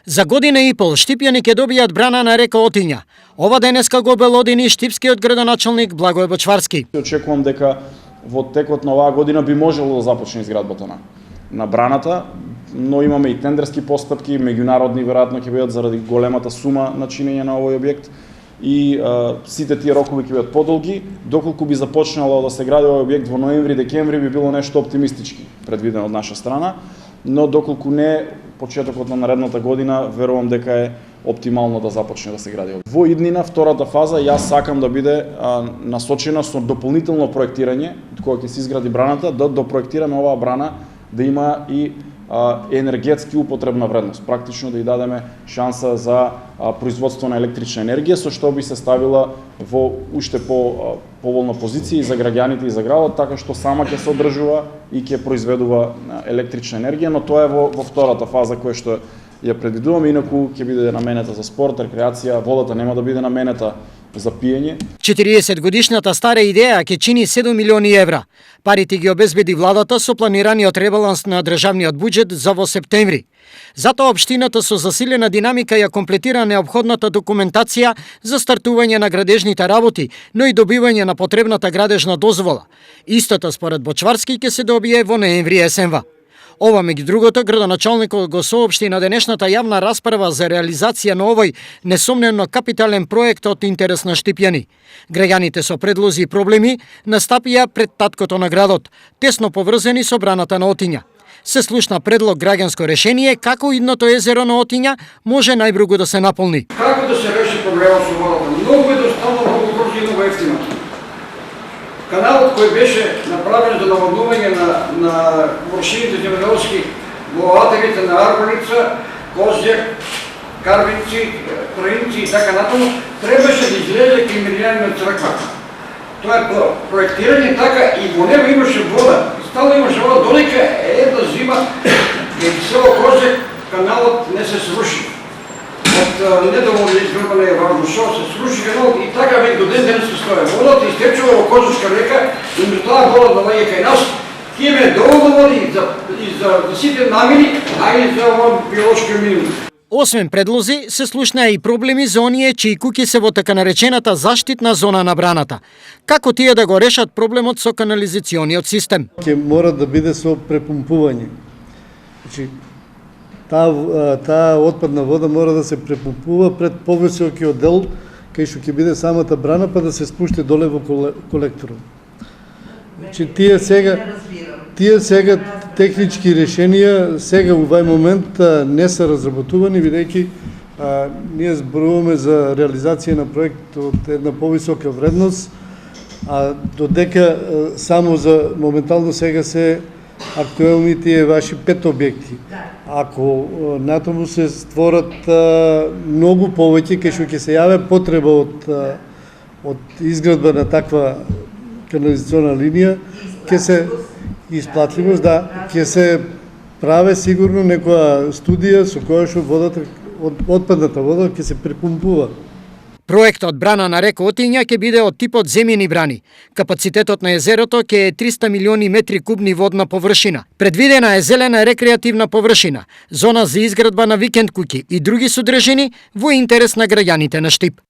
За година и пол штипјани ќе добијат брана на река Отиња. Ова денеска го обелодени штипскиот градоначалник Благој Бочварски. Очекувам дека во текот на оваа година би можело да започне изградбата на браната, но имаме и тендерски постапки, меѓународни веројатно ќе бидат заради големата сума на чинење на овој објект и сите тие рокови ќе бидат подолги. Доколку би започнало да се гради овој објект во ноември-декември би било нешто оптимистички предвидено од наша страна, но доколку не почетокот на наредната година, верувам дека е оптимално да започне да се гради. Во иднина, втората фаза, јас сакам да биде насочена со дополнително проектирање, кога ќе се изгради браната, да допроектираме оваа брана да има и енергетски употребна вредност. Практично да ја дадеме шанса за производство на електрична енергија, со што би се ставила во уште поволна позиција и за граѓаните и за градот, така што сама ќе се одржува и ќе произведува електрична енергија, но тоа е во втората фаза која што ја предвидуваме, инаку ќе биде наменета за спорт, рекреација, водата нема да биде наменета за пиење. 40 годишната стара идеја ќе чини 7 милиони евра. Парите ги обезбеди владата со планираниот ребаланс на државниот буџет за во септември. Затоа општината со засилена динамика ја комплетира неопходната документација за стартување на градежните работи, но и добивање на потребната градежна дозвола. Истата според Бочварски ќе се добие во ноември-есенва. Ова, меѓу другото, градоначалникот го соопшти на денешната јавна расправа за реализација на овој несомнено капитален проект од интерес на штипјани. Граѓаните со предлози и проблеми настапија пред таткото на градот, тесно поврзани со браната на Отиња. Се слушна предлог граѓанско решение како идното езеро на Отиња може најбрзо да се наполни. Како да се реши проблемот со водата? Многу едноставно, многу брзо и многу ефтино. Каналот кој беше направен за наводнување на површините земјоделски во атарите на Арбаница, Козјак, Карвинци, Троинци и така натаму, требаше да излезе кај Мирјанина црква. Тоа е проектирање така и во него имаше вода. Стално имаше вода, додека една зима кај село Козјак каналот не се сруши. Од недоволно изгрбана е важно шо, се сруши каналот и така веќе до ден денес стои. Водата истечува во Козјачка река и меѓу таа вода да лаѓа кај нас, ќе имаме доволно води и за сите намери, а и за овој биолошки минимум. Освен предлози, се слушнаа и проблеми за оние чии куќи се во така наречената заштитна зона на браната. Како тие да го решат проблемот со канализациониот систем? Ќе мора да биде со препумпување. Значи, таа отпадна вода мора да се препумпува пред повисокиот дел, кај што ќе биде самата брана, па да се спушти доле во колекторот. Значи, тие сега технички решенија сега во овај момент не се разработувани, бидејќи ние зборуваме за реализација на проект од една повисока вредност, а додека само за моментално сега се актуелни тие ваши 5 објекти. Ако натаму се створат многу повеќе, кај што ќе се јаве потреба од изградба на таква канализациона линија, ќе се исплатливост, ќе се праве сигурно некоја студија со која што водата, отпадната вода ќе се препумпува. Проектот брана на река Отиња ќе биде од типот земјени брани. Капацитетот на езерото ќе е 300 милиони метри кубни водна површина. Предвидена е зелена рекреативна површина, зона за изградба на викенд куќи и други содржини во интерес на граѓаните на Штип.